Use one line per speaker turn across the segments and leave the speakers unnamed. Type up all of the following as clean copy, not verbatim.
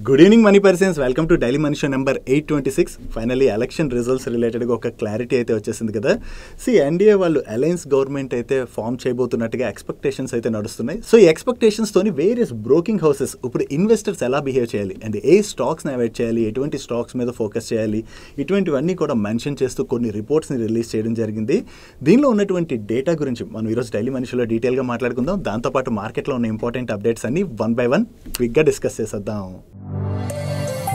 Good evening money persons, welcome to daily money show number 826. Finally election results రిలేటెడ్గా ఒక clarity అయితే వచ్చేసింది కదా. ఎన్డీఏ వాళ్ళు అలయన్స్ గవర్నమెంట్ అయితే ఫామ్ చేయబోతున్నట్టుగా ఎక్స్పెక్టేషన్స్ అయితే నడుస్తున్నాయి. సో ఈ ఎక్స్పెక్టేషన్స్తోని వేరియస్ బ్రోకింగ్ హౌసెస్ ఇప్పుడు ఇన్వెస్టర్స్ ఎలా బిహేవ్ చేయాలి అండ్ ఏ స్టాక్స్ని అవాయిడ్ చేయాలి, ఎటువంటి స్టాక్స్ మీద ఫోకస్ చేయాలి, ఇటువంటివన్నీ కూడా మెన్షన్ చేస్తూ కొన్ని రిపోర్ట్స్ని రిలీజ్ చేయడం జరిగింది. దీనిలో ఉన్నటువంటి డేటా గురించి మనం ఈరోజు డైలీ మనీ షోలో డీటెయిల్గా మాట్లాడుకుందాం. దాంతోపాటు మార్కెట్లో ఉన్న ఇంపార్టెంట్ అప్డేట్స్ అన్ని వన్ బై వన్ క్విక్గా డిస్కస్ చేసేద్దాం.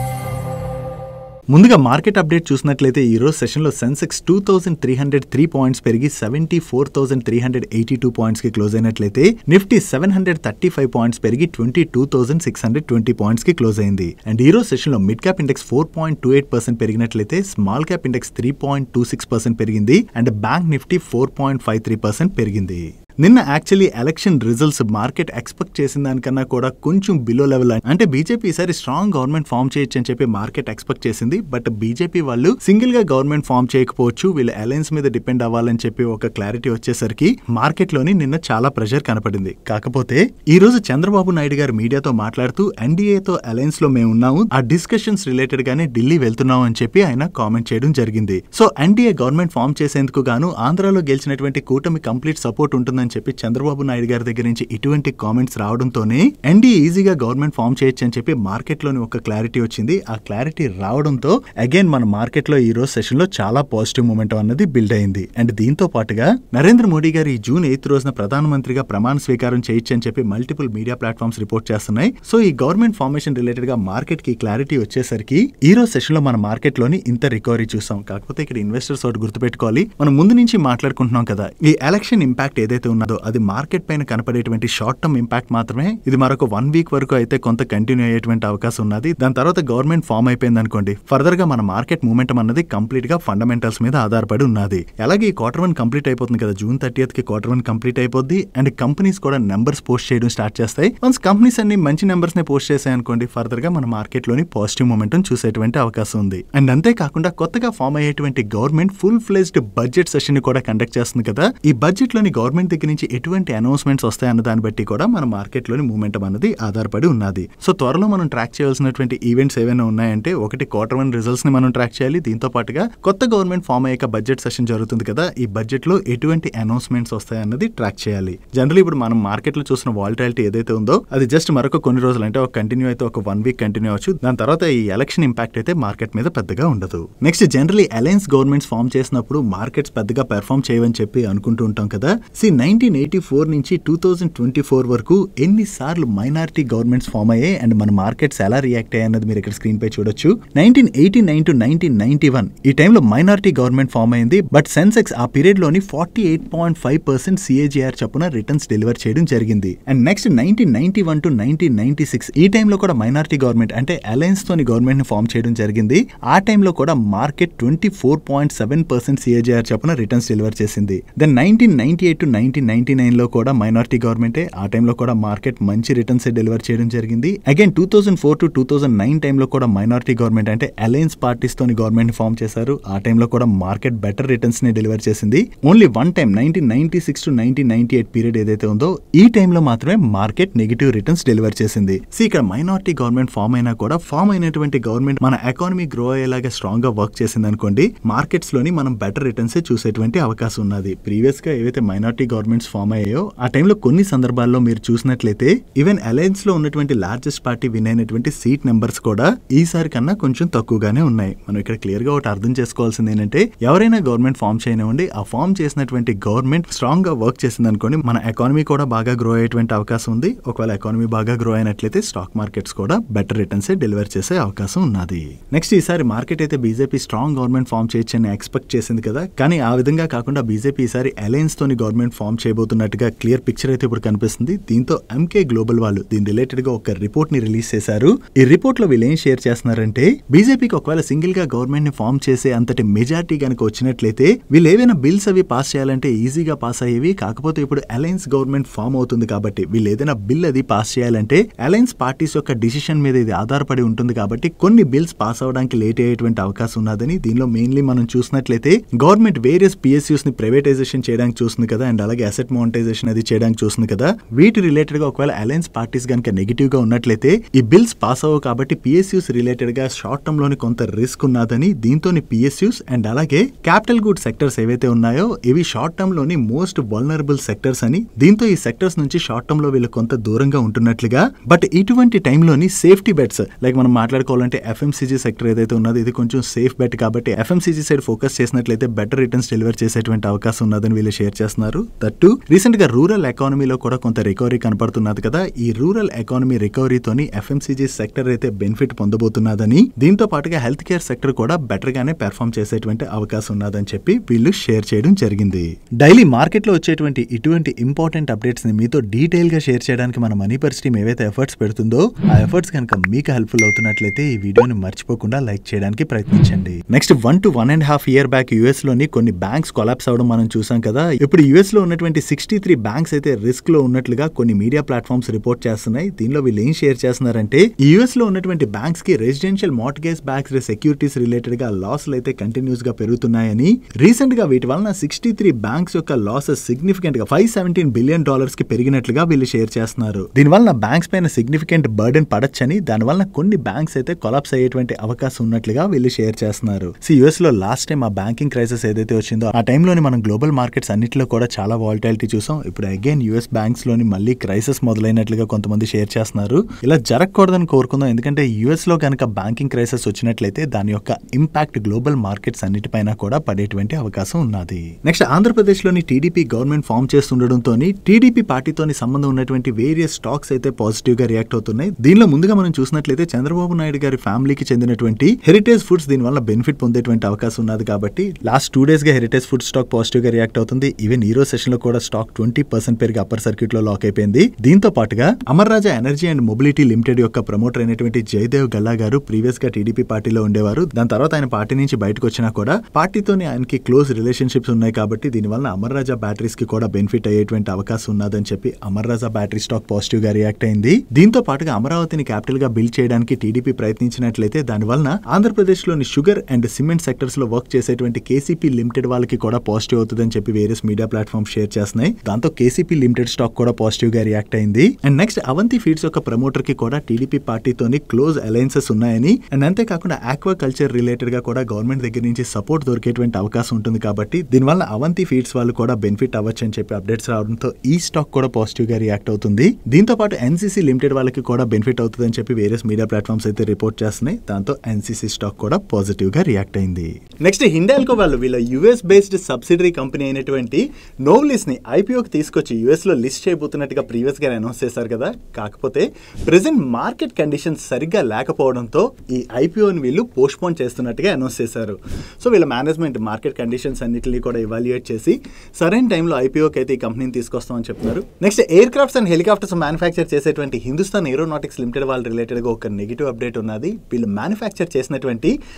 ముందుగా మార్కెట్ అప్డేట్ చూసినట్లయితే ఈరోజు సెషన్లో సెన్సెక్స్ 2303 పాయింట్స్ పెరిగి 74,382 పాయింట్స్కి క్లోజ్ అయినట్లయితే నిఫ్టీ 735 పాయింట్స్ పెరిగి 22,620 పాయింట్స్కి క్లోజ్ అయింది. అండ్ ఈరోజు సెషన్లో మిడ్ క్యాప్ ఇండెక్స్ 4.28% పెరిగినట్లయితే స్మాల్ క్యాప్ ఇండెక్స్ 3.26% పెరిగింది అండ్ బ్యాంక్ నిఫ్టీ 4.53% పెరిగింది. నిన్న actually election results market expect చేసిన దానికన్నా కూడా కొంచెం బిలో లెవెల్, అంటే బీజేపీ ఈసారి స్ట్రాంగ్ గవర్నమెంట్ ఫామ్ చేయొచ్చు అని చెప్పి మార్కెట్ ఎక్స్పెక్ట్ చేసింది. బట్ బీజేపీ వాళ్ళు సింగిల్ గా గవర్నమెంట్ ఫామ్ చేయకపోవచ్చు, వీళ్ళు అలయన్స్ మీద డిపెండ్ అవ్వాలని చెప్పి ఒక క్లారిటీ వచ్చేసరికి మార్కెట్ లోని నిన్న చాలా ప్రెషర్ కనపడింది. కాకపోతే ఈ రోజు చంద్రబాబు నాయుడు గారు మీడియాతో మాట్లాడుతూ ఎన్డీఏతో అలయన్స్ లో మేము ఉన్నాము, ఆ డిస్కషన్స్ రిలేటెడ్ గానే ఢిల్లీ వెళ్తున్నాం అని చెప్పి ఆయన కామెంట్ చేయడం జరిగింది. సో ఎన్డీఏ గవర్నమెంట్ ఫామ్ చేసేందుకు గాను ఆంధ్రాలో గెలిచినటువంటి కూటమి కంప్లీట్ సపోర్ట్ ఉంటుందని చెప్పి చంద్రబాబు నాయుడు గారి దగ్గర నుంచి ఇటువంటి కామెంట్స్ రావడంతోనే ఎన్డీఏ ఈజీగా గవర్నమెంట్ ఫామ్ చేయొచ్చు అని చెప్పి మార్కెట్ లోని ఒక క్లారిటీ వచ్చింది. ఆ క్లారిటీ రావడంతో అగైన్ మన మార్కెట్ లో ఈ రోజు సెషన్ లో చాలా పాజిటివ్ మూమెంట్ అన్నది బిల్డ్ అయింది. అండ్ దీంతో పాటుగా నరేంద్ర మోడీ గారు ఈ జూన్ 8 రోజున ప్రధానమంత్రిగా ప్రమాణ స్వీకారం చేయొచ్చు అని చెప్పి మల్టిపుల్ మీడియా ప్లాట్ఫామ్స్ రిపోర్ట్ చేస్తున్నాయి. సో ఈ గవర్నమెంట్ ఫార్మేషన్ రిలేటెడ్ గా మార్కెట్ కి క్లారిటీ వచ్చేసరికి ఈ రోజు సెషన్ లో మన మార్కెట్ లోని ఇంత రికవరీ చూసాం. కాకపోతే ఇక్కడ ఇన్వెస్టర్స్ ఒకటి గుర్తుపెట్టుకోవాలి, మనం ముందు నుంచి మాట్లాడుకుంటున్నాం కదా, ఈ ఎలక్షన్ ఇంపాక్ట్ ఏదైతే ఉన్నదో అది మార్కెట్ పైన కనపడేటువంటి షార్ట్ టర్మ్ ఇంపాక్ట్ మాత్రమే. ఇది మరొక 1 వీక్ వరకు అయితే కొంత కంటిన్యూ అయ్యేటువంటి అవకాశం ఉన్నది. దాని తర్వాత గవర్నమెంట్ ఫామ్ అయిపోయింది అనుకోండి, ఫర్దర్ గా మన మార్కెట్ మూమెంటం అన్నది కంప్లీట్ గా ఫండమెంటల్స్ మీద ఆధారపడి ఉన్నది. అలాగే ఈ Q1 కంప్లీట్ అయిపోతుంది కదా, జూన్ 30th కి Q1 కంప్లీట్ అయిపోద్ది. అండ్ కంపెనీస్ కూడా నెంబర్స్ పోస్ట్ చేయడం స్టార్ట్ చేస్తాయి. వన్స్ కంపెనీస్ అన్ని మంచి నెంబర్స్ ని పోస్ట్ చేసాయి అనుకోండి, ఫర్దర్ గా మన మార్కెట్ లోని పాజిటివ్ మూమెంటం చూసేటువంటి అవకాశం ఉంది. అండ్ అంతేకాకుండా కొత్తగా ఫామ్ అయ్యేటువంటి government full fledged budget session ని కూడా కండక్ట్ చేస్తుంది కదా. ఈ బడ్జెట్ లోని గవర్నమెంట్ దగ్గర నుంచి ఎటువంటి అనౌన్స్మెంట్స్ వస్తాయన్న దాన్ని బట్టి కూడా మన మార్కెట్ లోని మూమెంటం అనేది ఆధారపడి ఉన్నది. సో త్వరలో మనం ట్రాక్ చేయాల్సినటువంటి ఈవెంట్స్ ఏవైనా ఉన్నాయంటే ఒకటి Q1 రిజల్ట్స్ ని మనం ట్రాక్ చేయాలి. దీంతో పాటుగా కొత్త గవర్నమెంట్ ఫామ్ అయ్యాక బడ్జెట్ సెషన్ జరుగుతుంది కదా, ఈ బడ్జెట్ లో ఎటువంటి అనౌన్స్మెంట్స్ వస్తాయన్నది ట్రాక్ చేయాలి. జనరల్ ఇప్పుడు మనం మార్కెట్ లో చూసిన వాలటాలిటీ ఏదైతే ఉందో అది జస్ట్ మరొక కొన్ని రోజులు, అంటే ఒక కంటిన్యూ అయితే ఒక 1 వీక్ కంటిన్యూ అవచ్చు. దాని తర్వాత ఈ ఎలక్షన్ ఇంపాక్ట్ అయితే మార్కెట్ మీద పెద్దగా ఉండదు. Next generally alliance governments form చేసినప్పుడు మార్కెట్స్ పెద్దగా పెర్ఫామ్ చేయవని చెప్పి అనుకుంటూ ఉంటాం కదా. 1984 నుంచి 2024 వరకు ఎన్నిసార్లు మైనారిటీ గవర్నమెంట్స్ ఫామ్ అయ్యాయి అండ్ మన మార్కెట్స్ ఎలా రియాక్ట్ అయ్యాయి అన్నది మీరు ఇక్కడ స్క్రీన్ పై చూడొచ్చు. 1989 to 1991 ఈ టైంలో మైనారిటీ గవర్నమెంట్ ఫామ్ అయింది. బట్ సెన్సెక్స్ ఆ పీరియడ్ లోని 48.5% CAGR చొప్పున రిటర్న్స్ డెలివర్ చేయడం జరిగింది. అండ్ నెక్స్ట్ 1991 to 1996 ఈ టైంలో కూడా మైనారిటీ గవర్నమెంట్ అంటే అలయన్స్ తోని గవర్నమెంట్ ని ఫామ్ చేయడం జరిగింది. ఆ టైంలో కూడా మార్కెట్ 24.7% CAGR చొప్పున రిటర్న్స్ డెలివర్ చేసింది. దెన్ 1998 to 1999 లో కూడా మైనారిటీ గవర్నమెంటే, ఆ టైంలో కూడా మార్కెట్ మంచి రిటర్న్స్ డెలివర్ చేయడం జరిగింది. అగైన్ 2004 to 2009 టైంలో కూడా మైనారిటీ గవర్నమెంట్ అంటే అలయన్స్ పార్టీస్ తోని గవర్నమెంట్ ని ఫామ్ చేశారు. ఆ టైంలో కూడా మార్కెట్ బెటర్ రిటర్న్స్ ని డెలివర్ చేసింది. Only one time 1996 to 1998 period ఏదైతే ఉందో ఈ టైంలో మాత్రమే మార్కెట్ నెగిటివ్ రిటర్న్స్ డెలివర్ చేసింది. ఇక్కడ మైనారిటీ గవర్నమెంట్ ఫామ్ అయినా కూడా ఫామ్ అయినటువంటి గవర్నమెంట్ మన ఎకానమీ గ్రో అయ్యేలాగా స్ట్రాంగ్ గా వర్క్ చేసింది అనుకోండి, మార్కెట్స్ లోని మనం బెటర్ రిటర్న్స్ చూసేటువంటి అవకాశం ఉన్నది. ప్రీవియస్ గా ఏవైతే మైనారిటీ గవర్నమెంట్స్ ఫామ్ అయ్యాయో ఆ టైంలో కొన్ని సందర్భాల్లో మీరు చూసినట్లయితే ఈవెన్ అలయన్స్ లో ఉన్నటువంటి లార్జెస్ట్ పార్టీ విన్ అయినటువంటి సీట్ నెంబర్స్ కూడా ఈసారి కన్నా కొంచెం తక్కువగానే ఉన్నాయి. మనం ఇక్కడ క్లియర్ గా ఒకటి అర్థం చేసుకోవాల్సింది ఏంటంటే, ఎవరైనా గవర్నమెంట్ ఫామ్ చేయనివ్వండి, ఆ ఫామ్ చేసినటువంటి గవర్నమెంట్ స్ట్రాంగ్ గా వర్క్ చేసింది అనుకోండి, మన ఎకానమీ కూడా బాగా గ్రో అయ్యేటువంటి అవకాశం ఉంది. ఒకవేళ ఎకానమీ బాగా గ్రో అయినట్లయితే స్టాక్ మార్కెట్స్ కూడా బెటర్ రిటర్న్స్ డెలివర్ చేసే అవకాశం ఉన్నది. నెక్స్ట్ ఈసారి మార్కెట్ అయితే బీజేపీ స్ట్రాంగ్ గవర్నమెంట్ ఫామ్ చేయొచ్చని ఎక్స్పెక్ట్ చేసింది కదా, కానీ ఆ విధంగా కాకుండా బీజేపీ ఈసారి అలయన్స్ తోని గవర్నమెంట్ ఫామ్ చేయబోతున్నట్టుగా క్లియర్ పిక్చర్ అయితే ఇప్పుడు కనిపిస్తుంది. దీంతో ఎంకే గ్లోబల్ వాళ్ళు దీని రిలేటెడ్ గా ఒక రిపోర్ట్ ని రిలీజ్ చేశారు. ఈ రిపోర్ట్ లో వీళ్ళు ఏం షేర్ చేస్తున్నారంటే, బీజేపీకి ఒకవేళ సింగిల్ గా గవర్నమెంట్ ని ఫామ్ చేసే అంతటి మెజారిటీ కనుక వచ్చినట్లయితే వీళ్ళు ఏవైనా బిల్స్ అవి పాస్ చేయాలంటే ఈజీగా పాస్ అయ్యేవి. కాకపోతే ఇప్పుడు అలయన్స్ గవర్నమెంట్ ఫామ్ అవుతుంది కాబట్టి వీళ్ళు ఏదైనా బిల్ అది పాస్ చేయాలంటే అలయన్స్ పార్టీస్ యొక్క డిసిషన్ మీద ఇది ఆధారపడి ఉంటుంది కాబట్టి కొన్ని బిల్స్ పాస్ అవడానికి లేట్ అయ్యేటువంటి అవకాశం ఉన్నదని దీనిలో మెయిన్లీ మనం చూసినట్లయితే గవర్నమెంట్ వేరియస్ PSUs ని ప్రైవేటైజేషన్ చేయడానికి చూస్తుంది కదా. అండ్ అలాగే గా అసెట్ మోనిటైజేషన్ అది చేయడానికి చూస్తుంది కదా. వీటి రిలేటెడ్ గా ఒకవేళ అలయన్స్ పార్టీస్ కనుక నెగిటివ్ గా ఉన్నట్లయితే ఈ బిల్స్ పాస్ అవ్వవు కాబట్టి పిఎస్యూస్ రిలేటెడ్ గా షార్ట్ టర్మ్ లోని కొంత రిస్క్ ఉన్నదని, దీంతో పిఎస్యూస్ అండ్ అలాగే క్యాపిటల్ గుడ్ సెక్టర్స్ ఏవైతే ఉన్నాయో ఇవి షార్ట్ టర్మ్ లోని మోస్ట్ వల్నరబుల్ సెక్టర్స్ అని, దీంతో ఈ సెక్టర్స్ నుంచి షార్ట్ టర్మ్ లో వీళ్ళు కొంత దూరంగా ఉంటున్నట్లుగా. బట్ ఇటువంటి టైంలోని సేఫ్టీ బెట్స్ లైక్ మనం మాట్లాడుకోవాలంటే ఎఫ్ఎంసీజీ సెక్టర్ ఏదైతే ఉన్నదో ఇది కొంచెం సేఫ్ బెట్ కాబట్టి ఎఫ్ఎంసీజీ సైడ్ ఫోకస్ చేసినట్లయితే బెటర్ రిటర్న్స్ డెలివర్ చేసేటువంటి అవకాశం ఉన్నదని వీళ్ళు షేర్ చేస్తున్నారు. దట్టు రీసెంట్ గా రూరల్ ఎకానమీలో కూడా కొంత రికవరీ కనపడుతున్నది కదా. ఈ రూరల్ ఎకానమీ రికవరీతోని ఎఫ్ఎంసీజీ సెక్టర్ అయితే బెనిఫిట్ పొందబోతున్నదని, దీంతో పాటుగా హెల్త్ కేర్ సెక్టర్ కూడా బెటర్ గానే పెర్ఫార్మ్ చేసేటువంటి అవకాశం ఉన్నదని చెప్పి వీళ్ళు షేర్ చేయడం జరిగింది. డైలీ మార్కెట్ లో వచ్చేటువంటి ఇటువంటి ఇంపార్టెంట్ అప్డేట్స్ ని మీతో డీటెయిల్ గా షేర్ చేయడానికి మన మనీ పర్స్ టీమ్ ఏవైతే ఎఫర్ట్స్ పెడుతుందో ఆ ఎఫర్ట్స్ కనుక మీకు హెల్ప్ఫుల్ అవుతున్నట్లయితే ఈ వీడియోని మర్చిపోకుండా లైక్ చేయడానికి ప్రయత్నించండి. Next 1 to 1.5 year back US లోని కొన్ని బ్యాంక్స్ కొలాప్స్ అవడం మనం చూసాం కదా. ఇప్పుడు యుఎస్ లో ఉన్నటువంటి 63 బ్యాంక్స్ అయితే రిస్క్ లో ఉన్నట్లుగా కొన్ని మీడియా ప్లాట్ఫామ్స్ రిపోర్ట్ చేస్తున్నాయి. దీనిలో వీళ్ళు ఏం షేర్ చేస్తున్నారంటే యుఎస్ లో ఉన్నటువంటి బ్యాంక్స్ కి residential mortgage backs securities related గా లాస్లు అయితే కంటిన్యూస్ గా పెరుగుతున్నాయని, రీసెంట్ గా వీటి వలన 63 బ్యాంక్స్ యొక్క లాసెస్ సిగ్నిఫికెంట్ గా $517 billion కి పెరిగినట్లుగా వీళ్ళు షేర్ చేస్తున్నారు. దీనివల్ల బ్యాంక్స్ పైన సిగ్నిఫికెంట్ బర్డెన్ పడొచ్చని, దానివల్ల కొన్ని బ్యాంక్స్ అయితే కొలాప్స్ అయ్యేటువంటి అవకాశం ఉన్నట్లుగా వీళ్ళు షేర్ చేస్తున్నారు. యుఎస్ లో లాస్ట్ టైం ఆ బ్యాంకింగ్ క్రైసిస్ ఏదైతే వచ్చిందో ఆ టైంలోని మనం గ్లోబల్ మార్కెట్స్ అన్నింటిలో కూడా చాలా వాలటాలిటీ చూసాం. ఇప్పుడు అగైన్ యుఎస్ బ్యాంక్స్ లోని మళ్ళీ క్రైసిస్ మొదలైనట్లుగా కొంతమంది షేర్ చేస్తున్నారు. ఇలా జరగకూడదని కోరుకుందాం, ఎందుకంటే యుఎస్ లో కనుక బ్యాంకింగ్ క్రైసిస్ వచ్చినట్లయితే దాని యొక్క ఇంపాక్ట్ గ్లోబల్ మార్కెట్స్ అన్నిటిపైన కూడా పడేటువంటి అవకాశం ఉన్నది. నెక్స్ట్ ఆంధ్రప్రదేశ్ లోని టీడీపీ గవర్నమెంట్ ఫామ్ చేస్తుండటంతో టీడీపీ పార్టీతోని సంబంధం ఉన్నటువంటి వేరియస్ స్టాక్స్ అయితే పాజిటివ్ గా రియాక్ట్ అవుతున్నాయి. దీనిలో ముందుగా మనం చూసినట్లయితే చంద్రబాబు నాయుడు గారి ఫ్యామిలీకి చెందినటువంటి హెరిటేజ్ ఫుడ్స్ దీని వల్ల బెనిఫిట్ పొందేటువంటి అవకాశం ఉన్నది కాబట్టి లాస్ట్ 2 days గా హెరిటేజ్ ఫుడ్ స్టాక్ పాజిటివ్ గా రియాక్ట్ అవుతుంది. ఈవెన్ ఈ రోజు సెషన్ లో కూడా స్టాక్ 20% పెరిగి అప్పర్ సర్క్యూట్ లో లాక్ అయిపోయింది. దీంతో పాటుగా అమర్ రాజా ఎనర్జీ అండ్ మొబిలిటీ లిమిటెడ్ యొక్క ప్రమోటర్ అయినటువంటి జయదేవ్ గల్లా గారు ప్రీవియస్ గా టీడీపీ పార్టీలో ఉండేవారు. దాని తర్వాత ఆయన పార్టీ నుంచి బయటకు వచ్చినా కూడా పార్టీతోనే ఆయనకి క్లోజ్ రిలేషన్షిప్స్ ఉన్నాయి కాబట్టి దీనివల్ల అమర్ రాజా బ్యాటరీస్ కి కూడా బెనిఫిట్ అయ్యేటువంటి అవకాశం ఉన్నదని చెప్పి అమర్ రాజా బ్యాటరీ స్టాక్ పాజిటివ్ గా రియాక్ట్ అయింది. దీంతో పాటుగా అమరావతిని క్యాపిటల్ గా బిల్డ్ చేయడానికి టీడీపీ ప్రయత్నించినట్లయితే దానివల్ల ఆంధ్రప్రదేశ్ లోని షుగర్ అండ్ సిమెంట్ సెక్టర్స్ లో వర్క్ చేసేటువంటి కేసీపీ లిమిటెడ్ వాళ్ళకి కూడా పాజిటివ్ అవుతుందని చెప్పి వేరియస్ మీడియా ప్లాట్ఫామ్ షేర్ చేస్తున్నాయి. దాంతో కేసీపీ లిమిటెడ్ స్టాక్ కూడా పాజిటివ్ గా రియాక్ట్ అయింది. అండ్ నెక్స్ట్ అవంతి ఫీడ్స్ యొక్క ప్రమోటర్ కి కూడా టీడీపీ పార్టీతోని క్లోజ్ అలయన్సెస్ ఉన్నాయని, అండ్ అంతేకాకుండా ఆక్వా కల్చర్ రిలేటెడ్ గా కూడా గవర్నమెంట్ దగ్గర నుంచి సపోర్ట్ దొరికేటువంటి అవకాశం ఉంటుంది కాబట్టి దీనివల్ల అవంతి ఫీడ్స్ వాళ్ళు కూడా బెనిఫిట్ అవ్వచ్చు అని చెప్పి అప్డేట్స్ రావడంతో ఈ స్టాక్ కూడా పాజిటివ్ గా రియాక్ట్ అవుతుంది. దీంతో పాటు ఎన్సీసీ లిమిటెడ్ వాళ్ళకి కూడా బెనిఫిట్ అవుతుంది అని చెప్పి వేరియస్ మీడియా ప్లాట్ఫామ్స్ అయితే రిపోర్ట్ చేస్తున్నాయి. దాంతో ఎన్సీసీ స్టాక్ కూడా పాజిటివ్ గా రియాక్ట్ అయింది. నెక్స్ట్ హిండాల్కో వాళ్ళు వీళ్ళ యుఎస్ బేస్డ్ సబ్సిడరీ కంపెనీ అయినటువంటి నోవ్లిస్ ని ఐపీఓకి తీసుకొచ్చి యుఎస్ లో లిస్ట్ చేయబోతున్నట్టుగా ప్రీవియస్ గా అనౌన్స్ చేశారు కదా. కాకపోతే ప్రెసెంట్ మార్కెట్ కండిషన్స్ సరిగ్గా లేకపోవడంతో ఈ ఐపీఓని వీళ్ళు పోస్ట్ పోన్ చేస్తున్నట్టుగా అనౌన్స్ చేశారు. సో వీళ్ళ మేనేజ్మెంట్ మార్కెట్ కండిషన్స్ అన్నిటిని కూడా ఇవాల్యుయేట్ చేసి సరైన టైంలో ఐపీఓకి అయితే ఈ కంపెనీని తీసుకొస్తామని చెప్తున్నారు. Next air crafts and helicopters manufacture చేసేటువంటి హిందుస్థాన్ ఏరోనాటిక్స్ లిమిటెడ్ వాళ్ళ రిలేటెడ్ గా ఒక నెగిటివ్ అప్డేట్ ఉన్నది. వీళ్ళు మ్యానుఫ్యాక్చర్ చేసినటువంటి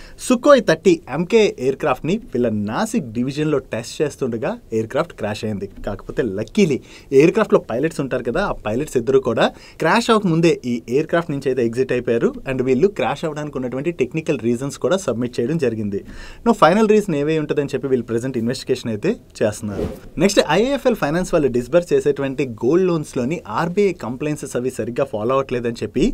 సుఖోయ్ 30 MK ఎయిర్ క్రాఫ్ట్ ని వీళ్ళ నాసిక్ డివిజన్ లో టెస్ట్ చేస్తుండగా ఎయిర్ క్రాఫ్ట్ క్రాష్ అయింది. కాకపోతే లక్కీలీ ఎయిర్ క్రాఫ్ట్ లో పైలట్స్ ఉంటారు కదా, ఆ పైలట్స్ ఇద్దరు కూడా క్రాష్ అవ్వక ముందే ఈ ఎయిర్ క్రాఫ్ట్ నుంచి అయితే ఎగ్జిట్ అయిపోయారు. అండ్ వీళ్ళు క్రాష్ అవ్వడానికి ఉన్నటువంటి టెక్నికల్ రీజన్స్ కూడా సబ్మిట్ చేయడం జరిగింది. ఫైనల్ రీజన్ ఏవే ఉంటుందని చెప్పి వీళ్ళు ప్రెసెంట్ ఇన్వెస్టిగేషన్ అయితే చేస్తున్నారు. నెక్స్ట్ ఐఏఎఫ్ఎల్ ఫైనాన్స్ వాళ్ళు డిస్బర్స్ చేసేటువంటి గోల్డ్ లోన్స్ లోని ఆర్బీఐ కంప్లైన్సెస్ అవి సరిగ్గా ఫాలో అవ్వట్లేదని చెప్పి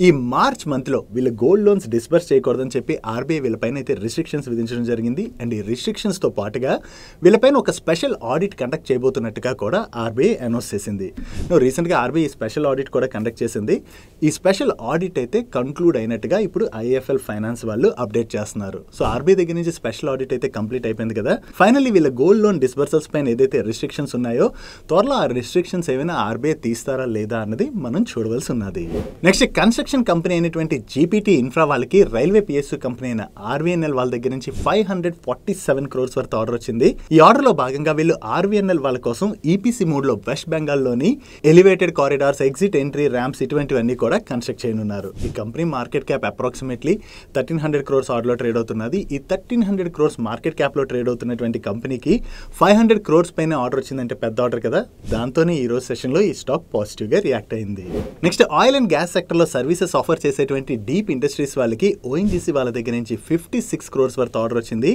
ఈ మార్చ్ మంత్ లో వీళ్ళు గోల్డ్ లోన్స్ డిస్బర్స్ చేయకూడదని చెప్పి ఆర్బీఐ వీళ్ళపైన అయితే రిస్ట్రిక్షన్స్ విధించడం జరిగింది. అండ్ ఈ రిస్ట్రిక్షన్స్ తో పాటుగా వీళ్ళపైన ఒక స్పెషల్ ఆడిట్ కండక్ట్ చేయబోతున్నట్టుగా కూడా ఆర్బీఐ అనౌన్స్ చేసింది. రీసెంట్ గా ఆర్బీఐ స్పెషల్ ఆడిట్ కూడా కండక్ట్ చేసింది. ఈ స్పెషల్ ఆడిట్ అయితే కంక్లూడ్ అయినట్టుగా ఇప్పుడు ఐఏఎఫ్ఎల్ ఫైనాన్స్ వాళ్ళు అప్డేట్ చేస్తున్నారు. సో ఆర్బీఐ దగ్గర నుంచి స్పెషల్ ఆడిట్ అయితే కంప్లీట్ అయిపోయింది కదా. ఫైనల్లీ వీళ్ళ గోల్డ్ లోన్ డిస్బర్సల్స్ పైన ఏదైతే రిస్ట్రిక్షన్స్ ఉన్నాయో త్వరలో ఆ రిస్ట్రిక్షన్స్ ఏమైనా ఆర్బీఐ తీస్తారా లేదా అన్నది మనం చూడవలసి ఉన్నది. నెక్స్ట్ కన్స్ట్రక్షన్ కంపెనీ అయినటువంటి జీపీటీ ఇన్ఫ్రా వాళ్ళకి రైల్వే పిఎస్యూ కంపెనీ అయిన ఆర్వీఎన్ఎల్ వాళ్ళ దగ్గర నుంచి 547 crores వర్త్ ఆర్డర్ వచ్చింది. ఈ ఆర్డర్ లో భాగంగా వీళ్ళు ఆర్వీఎన్ఎల్ వాళ్ళ కోసం ఈపీసీ మోడ్ లో వెస్ట్ బెంగాల్ లోని elevated corridors, exit entry ramps ఇటువంటివన్నీ కూడా కన్స్ట్రక్ట్ చేయనున్నారు. ఈ company market cap approximately 1300 crores order trade అవుతున్నది. ఈ 1300 crores మార్కెట్ క్యాప్ లో ట్రేడ్ అవుతున్నటువంటి కంపెనీకి 500 crores పైన ఆర్డర్ వచ్చిందంటే పెద్ద ఆర్డర్ కదా. దాంతోనే ఈ రోజు సెషన్ లో ఈ స్టాక్ పాజిటివ్ గా రియాక్ట్ అయింది. Next oil and gas sector లో సర్వీసెస్ ఆఫర్ చేసేటువంటి డీప్ ఇండస్ట్రీస్ వాళ్ళకి ఓఎన్జీసీ వాళ్ళ దగ్గర నుంచి 56 crores వర్త్ ఆర్డర్ వచ్చింది.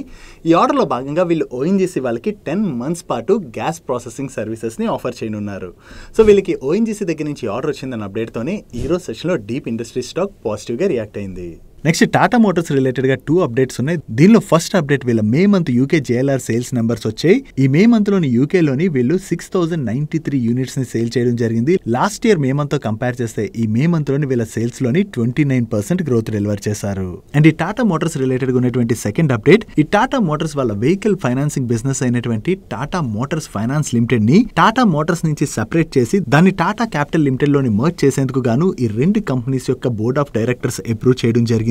ఈ ఆర్డర్ లో భాగంగా వీళ్ళు ఓఎన్జీసీ వాళ్ళకి 10 months పాటు గ్యాస్ ప్రాసెసింగ్ సర్వీసెస్ ని ఆఫర్ చేయనున్నారు. సో వీళ్ళకి ఓఎన్జీసీ దగ్గర నుంచి ఆర్డర్ వచ్చిందన్న అప్డేట్తోనే ఈ రోజు సెషన్లో డీప్ ఇండస్ట్రీ స్టాక్ పాజిటివ్గా రియాక్ట్ అయింది. నెక్స్ట్ టాటా మోటార్స్ రిలేటెడ్గా 2 అప్డేట్స్ ఉన్నాయి. దీనిలో ఫస్ట్ అప్డేట్ వీళ్ళ May month UK JLR sales numbers వచ్చాయి. ఈ మే మంత్లోని యూకేలోని వీళ్ళు 6093 యూనిట్స్ని సేల్ చేయడం జరిగింది. లాస్ట్ ఇయర్ మే మంత్తో కంపేర్ చేస్తే ఈ మే మంత్లోని వీళ్ళ సేల్స్లోని 29% గ్రోత్ డెలివర్ చేశారు. అండ్ ఈ టాటా మోటార్స్ రిలేటెడ్గా ఉన్నటువంటి సెకండ్ అప్డేట్, ఈ టాటా మోటార్స్ వాళ్ళ వెహికల్ ఫైనాన్సింగ్ బిజినెస్ అయినటువంటి టాటా మోటార్స్ ఫైనాన్స్ లిమిటెడ్ని టాటా మోటార్స్ నుంచి సెపరేట్ చేసి దాన్ని టాటా క్యాపిటల్ లిమిటెడ్లోని మర్జ్ చేసేందుకు గాను ఈ 2 కంపెనీస్ యొక్క బోర్డ్ ఆఫ్ డైరెక్టర్స్ అప్రూవ్ చేయడం జరిగింది.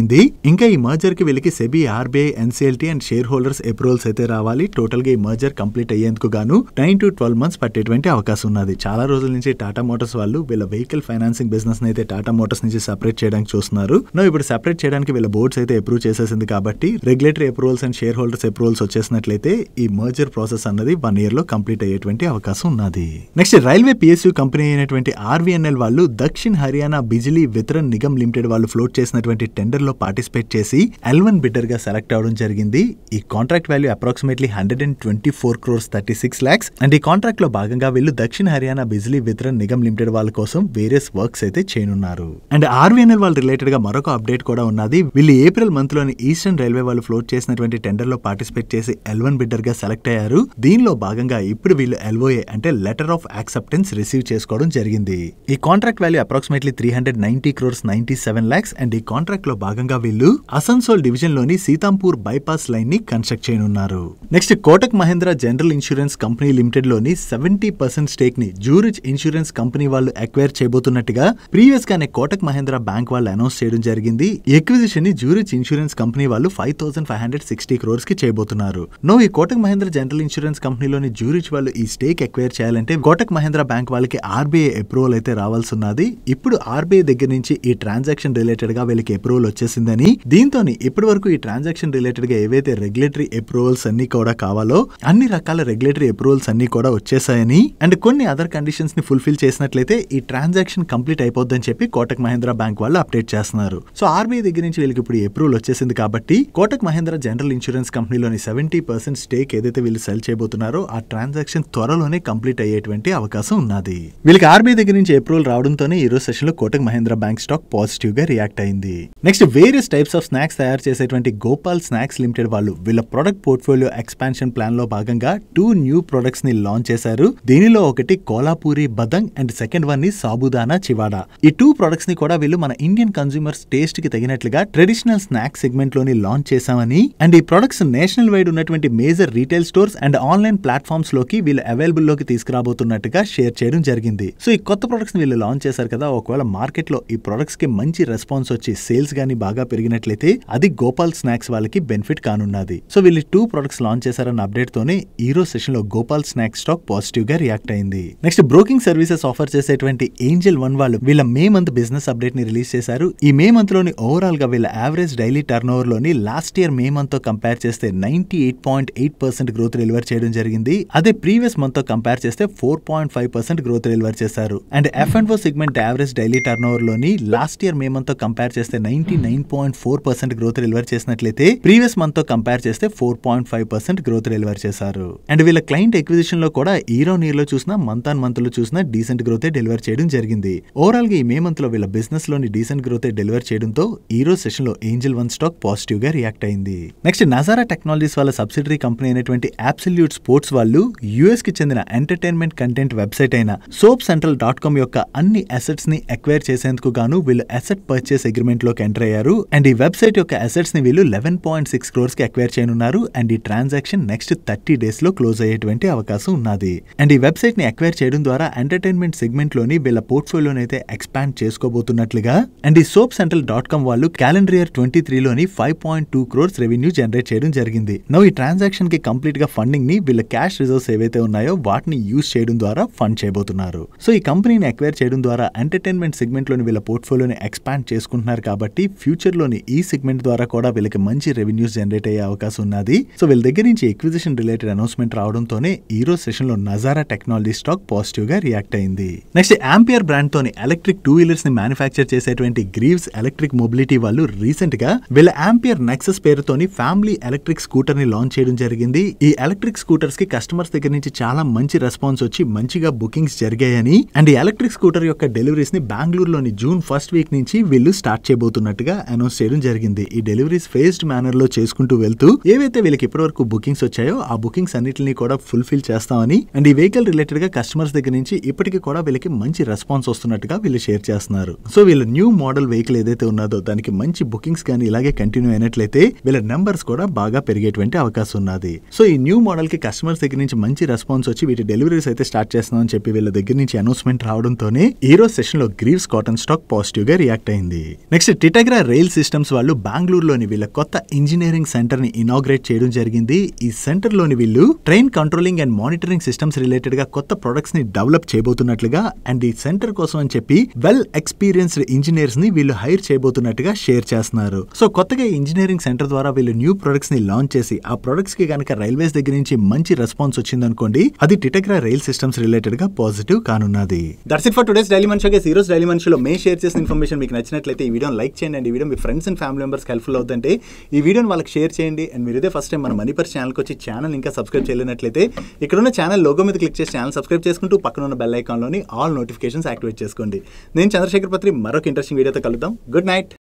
ఇంకా ఈ మర్జర్ కి వీళ్ళకి SEBI, RBI, NCLT and shareholders approvals అయితే రావాలి. టోటల్ గా ఈ మర్జర్ కంప్లీట్ అయ్యేందుకు గాను 9 to 12 months పట్టేటువంటి అవకాశం ఉన్నది. చాలా రోజుల నుంచి టాటా మోటార్స్ వాళ్ళు వీళ్ళ వెహికల్ ఫైనాన్సింగ్ బిజినెస్ అయితే టాటా మోటార్స్ నుంచి సెపరేట్ చేయడానికి చూస్తున్నారు. ఇప్పుడు సెపరేట్ చేయడానికి వీళ్ళ బోర్డ్స్ అయితే అప్రూవ్ చేసేసింది కాబట్టి regulatory approvals and shareholders approvals వచ్చేసినట్లయితే ఈ మర్జర్ ప్రాసెస్ అన్నది 1 year లో కంప్లీట్ అయ్యేటువంటి అవకాశం ఉన్నది. నెక్స్ట్ రైల్వే PSU కంపెనీ అయినటువంటి RVNL వాళ్ళు దక్షిణ్ హర్యానా బిజిలీ వితరణ్ నిగమ్ లిమిటెడ్ వాళ్ళు ఫ్లోట్ చేసినటువంటి టెండర్ లో పార్టిసిపేట్ చేసి L1 బిడ్డర్ గా సెలెక్ట్ అవడం జరిగింది. ఈ contract value approximately 124 crores 36 lakhs. And ఈ కాంట్రాక్ట్ లో భాగంగా వీళ్ళు దక్షిణ హర్యానా బిజిలీ వితరణ్ నిగమ్ లిమిటెడ్ వాళ్ళ కోసం వేరియస్ వర్క్స్ అయితే చేయనున్నారు. అండ్ RVNL వాళ్ళ రిలేటెడ్ గా మరొక అప్డేట్ కూడా ఉన్నది. వీళ్ళు ఏప్రిల్ మంత్ లోని ఈస్టర్న్ రైల్వే వాళ్ళు ఫ్లోట్ చేసినటువంటి టెండర్ లో పార్టిసిపేట్ చేసి L1 బిడ్డర్ గా సెలెక్ట్ అయ్యారు. దీనిలో భాగంగా ఇప్పుడు వీళ్ళు LOA అంటే లెటర్ ఆఫ్ యాక్సెప్టెన్స్ రిసీవ్ చేసుకోవడం జరిగింది. ఈ contract value approximately 390 crores 97 lakhs. And ఈ కాంట్రాక్ట్ లో భాగంగా వీళ్ళు అసన్సోల్ డివిజన్ లోని సీతాంపూర్ బైపాస్ లైన్ ని కన్స్ట్రక్ట్ చేయనున్నారు. Next Kotak Mahindra general insurance company limited లోని 70% స్టేక్ ని జూరిచ్ ఇన్సూరెన్స్ కంపెనీ వాళ్ళు అక్వైర్ చేయబోతున్నట్టుగా ప్రీవియస్ గానే కోటక్ మహేంద్ర బ్యాంక్ వాళ్ళు అనౌన్స్ చేయడం జరిగింది. ఈ ఎక్విజిషన్ ని జూరిచ్ ఇన్సూరెన్స్ కంపెనీ వాళ్ళు 5560 crores కి చేయబోతున్నారు. ఈ కోటక్ మహేంద్ర జనరల్ ఇన్సూరెన్స్ కంపెనీలోని జూరిచ్ వాళ్ళు ఈ స్టేక్ అక్వైర్ చేయాలంటే కోటక్ మహేంద్ర బ్యాంక్ వాళ్ళకి RBI అప్రూవల్ అయితే రావాల్సి ఉన్నది. ఇప్పుడు RBI దగ్గర నుంచి ఈ ట్రాన్సాక్షన్ రిలేటెడ్ గా వీళ్ళకి అప్రూవల్ వచ్చేసిందని, దీంతో ఇప్పటి వరకు ఈ ట్రాన్సాక్షన్ రిలేటెడ్ గా ఏవైతే రెగ్యులేటరీ అప్రూవల్స్ అన్ని కూడా కావాలో అన్ని రకాల రెగ్యులేటరీ అప్రూవల్స్ అన్ని కూడా వచ్చేసాయని, అండ్ కొన్ని అదర్ కండిషన్స్ ని ఫుల్ఫిల్ చేసినట్లయితే ఈ ట్రాన్సాక్షన్ కంప్లీట్ అయిపోద్దని చెప్పి కోటక్ మహేంద్ర బ్యాంక్ వాళ్ళు అప్డేట్ చేస్తున్నారు. సో RBI దగ్గర నుంచి వీళ్ళకి ఇప్పుడు అప్రూవల్ వచ్చేసింది కాబట్టి కోటక్ మహేంద్ర జనరల్ ఇన్సూరెన్స్ కంపెనీలోని 70% స్టేక్ ఏదైతే వీళ్ళు సెల్ చేయబోతున్నారో ఆ ట్రాన్సాక్షన్ త్వరలోనే కంప్లీట్ అయ్యేటువంటి అవకాశం ఉన్నది. వీళ్ళకి RBI దగ్గర నుంచి అప్రూవల్ రావడంతోనే ఈ రోజు సెషన్ లో Kotak Mahindra bank stock positive గా రియాక్ట్ అయింది. Next various types of snacks తయారు చేసేటువంటి గోపాల్ స్నాక్స్ లిమిటెడ్ వాళ్ళు వీళ్ళ ప్రొడక్ట్ పోర్ట్ఫోలియో ఎక్స్పాన్షన్ ప్లాన్ లో భాగంగా 2 న్యూ ప్రొడక్ట్స్ ని లాంచ్ చేశారు. దీనిలో ఒకటి కోలాపూరి బదంగ్ అండ్ సెకండ్ వన్ ని సాబుదానా చివాడా. ఈ 2 ప్రొడక్ట్స్ ని కూడా వీళ్ళు మన ఇండియన్ కన్స్యూమర్స్ టేస్ట్ కి తగినట్లుగా ట్రెడిషనల్ స్నాక్ సెగ్మెంట్ లోని లాంచ్ చేశామని, అండ్ ఈ ప్రొడక్ట్స్ నేషనల్ వైడ్ ఉన్నటువంటి major retail stores and online platforms లోకి వీళ్ళు అవైలబుల్ లోకి తీసుకురాబోతున్నట్టుగా షేర్ చేయడం జరిగింది. సో ఈ కొత్త ప్రొడక్ట్స్ ని వీళ్ళు లాంచ్ చేశారు కదా, ఒకవేళ మార్కెట్ లో ఈ ప్రొడక్ట్స్ కి మంచి రెస్పాన్స్ వచ్చి సేల్స్ గానీ బాగా పెరిగినట్లయితే అది గోపాల్ స్నాక్స్ వాళ్ళకి బెనిఫిట్ కానున్నది. సో వీళ్ళు 2 ప్రొడక్ట్స్ లాంచ్ చేశారన్న అప్డేట్ తోనే ఈ రోజు సెషన్ లో గోపాల్ స్నాక్స్ స్టాక్ పాజిటివ్ గా రియాక్ట్ అయింది. నెక్స్ట్ బ్రోకింగ్ సర్వీసెస్ ఆఫర్ చేసేటువంటి ఏంజల్ వన్ వాళ్ళు వీళ్ళ మే మంత్ బిజినెస్ అప్డేట్ ని రిలీజ్ చేశారు. ఈ మే మంత్ లోని ఓవరాల్ గా వీళ్ళ యావరేజ్ డైలీ టర్న్ ఓవర్ లోని లాస్ట్ ఇయర్ మే మంత్ తో కంపేర్ చేస్తే 98.8% గ్రోత్ డెలివర్ చేయడం జరిగింది. అదే ప్రీవియస్ మంత్ తో కంపేర్ చేస్తే 4.5% గ్రోత్ డెలివర్ చేశారు. And F&O segment average daily turn over లోని లాస్ట్ ఇయర్ మే మంత్ తో కంపేర్ చేస్తే 99.4% గ్రోత్ డెలివర్ చేసినట్లయితే ప్రీవియస్ మంత్ తో కంపేర్ చేస్తే 4.5% గ్రోత్ డెలివర్ చేశారు. అండ్ వీళ్ళ క్లయింట్ ఎక్విజిషన్ లో కూడా ఇయర్ ఆన్ ఇయర్ లో చూసినా మంత్ ఆన్ మంత్ లో చూసినా డీసెంట్ గ్రోత్ డెలివర్ చేయడం జరిగింది. ఓవరాల్ గా ఈ మే మంత్ లో వీళ్ళ బిజినెస్ లోని డీసెంట్ గ్రోత్ డెలివర్ చేయడంతో ఈ రోజు సెషన్ లో ఏంజల్ వన్ స్టాక్ పాజిటివ్ గా రియాక్ట్ అయింది. నెక్స్ట్ నజారా టెక్నాలజీస్ వాళ్ళ సబ్సిడరీ కంపెనీ అయినటువంటి అబ్సల్యూట్ స్పోర్ట్స్ వాళ్ళు యుఎస్ కి చెందిన ఎంటర్టైన్మెంట్ కంటెంట్ వెబ్సైట్ అయిన soapcentral.com యొక్క అన్ని అసెట్స్ ని అక్వైర్ చేసేందుకు గాను వీళ్ళు అసెట్ పర్చేస్ అగ్రిమెంట్ లోకి ఎంటర్ అయ్యారు. అండ్ ఈ వెబ్సైట్ యొక్క అసెట్స్ ని వీళ్ళు 11.6 crores కి అక్వైర్ చేయనున్నారు. అండ్ ఈ ట్రాన్సాక్షన్ నెక్స్ట్ 30 days లో క్లోజ్ అయ్యేటువంటి అవకాశం ఉన్నది. అండ్ ఈ వెబ్సైట్ ని అక్వైర్ చేయడం ద్వారా ఎంటర్టైన్మెంట్ సెగ్మెంట్ లోని వీళ్ళ పోర్ట్ఫోలియోని అయితే ఎక్స్పాండ్ చేసుకోబోతున్నట్లుగా, అండ్ ఈ soapcentral.com వాళ్ళు క్యాలెండర్ ఇయర్ 23 లోని 5.2 crores రెవెన్యూ జనరేట్ చేయడం జరిగింది. ఈ ట్రాన్సాక్షన్ కి కంప్లీట్ గా ఫండింగ్ ని వీళ్ళ క్యాష్ రిజర్వ్స్ ఏవైతే ఉన్నాయో వాటిని యూజ్ చేయడం ద్వారా ఫండ్ చేయబోతున్నారు. సో ఈ కంపెనీని అక్వైర్ చేయడం ద్వారా ఎంటర్టైన్మెంట్ సెగ్మెంట్ లోని వీళ్ళ పోర్ట్ఫోలియోని ఎక్స్పాండ్ చేసుకుంటున్నారు కాబట్టి ఫ్యూచర్ ఫ్యూచర్ లోని ఈ సెగ్మెంట్ ద్వారా కూడా వీళ్ళకి మంచి రెవెన్యూస్ జనరేట్ అయ్యే అవకాశం ఉన్నది. సో వీళ్ళ దగ్గర నుంచి ఎక్విజిషన్ రిలేటెడ్ అనౌన్స్మెంట్ రావడంతోనే ఈ రోజు సెషన్ లో నజారా టెక్నాలజీ స్టాక్ పాజిటివ్ గా రియాక్ట్ అయింది. నెక్స్ట్ ఆంపియర్ బ్రాండ్ తోని ఎలక్ట్రిక్ 2 వీలర్స్ ని మ్యానుఫ్యాక్చర్ చేసేటువంటి గ్రీవ్స్ ఎలక్ట్రిక్ మొబిలిటీ వాళ్ళు రీసెంట్ గా వీళ్ళ ఆంపియర్ నెక్సస్ పేరుతోని ఫ్యామిలీ ఎలక్ట్రిక్ స్కూటర్ ని లాంచ్ చేయడం జరిగింది. ఈ ఎలక్ట్రిక్ స్కూటర్స్ కి కస్టమర్స్ దగ్గర నుంచి చాలా మంచి రెస్పాన్స్ వచ్చి మంచిగా బుకింగ్స్ జరిగాయని అండ్ ఈ ఎలక్ట్రిక్ స్కూటర్ యొక్క డెలివరీస్ ని బెంగళూరులోని జూన్ 1st వీక్ నుంచి వీళ్ళు స్టార్ట్ చేయబోతున్నట్టుగా అనౌన్స్ చేయడం జరిగింది. ఈ డెలివరీస్ ఫేజ్డ్ మేనర్ లో చేసుకుంటూ వెళ్తూ ఏవైతే వీళ్ళకి ఇప్పటివరకు బుకింగ్స్ వచ్చాయో ఆ బుకింగ్స్ అన్నిటిని కూడా ఫుల్ఫిల్ చేస్తామని అండ్ ఈ వెహికల్ రిలేటెడ్ గా కస్టమర్స్ దగ్గర నుంచి ఇప్పటికీ కూడా వీళ్ళకి మంచి రెస్పాన్స్ వస్తున్నట్టుగా వీళ్ళు షేర్ చేస్తున్నారు. సో వీళ్ళ న్యూ మోడల్ వెహికల్ ఏదైతే ఉన్నదో దానికి మంచి బుకింగ్స్ కానీ ఇలాగే కంటిన్యూ అయినట్లయితే వీళ్ళ నెంబర్స్ కూడా బాగా పెరిగేటువంటి అవకాశం ఉన్నది. సో ఈ న్యూ మోడల్ కి కస్టమర్స్ దగ్గర నుంచి మంచి రెస్పాన్స్ వచ్చి వీటి డెలివరీస్ అయితే స్టార్ట్ చేస్తున్నామని చెప్పి వీళ్ళ దగ్గర నుంచి అనౌన్స్మెంట్ రావడంతోనే ఈ రోజు సెషన్ లో గ్రీవ్స్ కాటన్ స్టాక్ పాజిటివ్ గా రియాక్ట్ అయింది. నెక్స్ట్ టిటాగ్రా రైల్ సిస్టమ్స్ వాళ్ళు బెంగళూరులోని వీళ్ళ కొత్త ఇంజనీరింగ్ సెంటర్ ని ఇనాగ్రేట్ చేయడం జరిగింది. ఈ సెంటర్ లోని వీళ్ళు train controlling and monitoring systems related గా కొత్త ప్రొడక్ట్స్ ని డెవలప్ చేయబోతున్నట్లుగా అండ్ ఈ సెంటర్ కోసం అని చెప్పి వెల్ ఎక్స్పీరియన్స్డ్ ఇంజనీర్స్ ని వీళ్ళు హైర్ చేయబోతున్నట్టుగా షేర్ చేస్తున్నారు. సో కొత్తగా ఇంజనీరింగ్ సెంటర్ ద్వారా వీళ్ళు న్యూ ప్రొడక్ట్స్ ని లాంచ్ చేసి ఆ ప్రొడక్ట్స్ కి కనుక రైల్వేస్ దగ్గర నుంచి మంచి రెస్పాన్స్ వచ్చిందనుకోండి అది టిటాగ్రా రైల్ సిస్టమ్స్ రిలేటెడ్ గా పాజిటివ్ కానున్నది. That's it for today's daily మనిషి. ఈ రోజు డైలీ మనిషిలో మేము షేర్ చేసిన ఇన్ఫర్మేషన్ మీకు నచ్చినట్లయితే ఈ వీడియోని లైక్ చేయండి అండ్ ఈ video me friends and family members helpful అవుతుంటే ఈ వీడియోని వాళ్ళకి షేర్ చేయండి. అండ్ మీరు ఇదే ఫస్ట్ టైం మన మనీపర్స్ ఛానల్కి వచ్చి ఛానల్ ఇంకా సబ్స్క్రైబ్ చేయలేనట్లయితే ఇక్కడ ఉన్న ఛానల్ లోగో మీద క్లిక్ చేసి ఛానల్ సబ్స్క్రైబ్ చేసుకుంటూ పక్కన ఉన్న బెల్ ఐకాన్ లోని ఆల్ నోటిఫికేషన్స్ యాక్టివేట్ చేసుకోండి. నేను చంద్రశేఖర్ పత్రి మరొక ఇంట్రెస్టింగ్ వీడియోతో కలుద్దాం. Good night.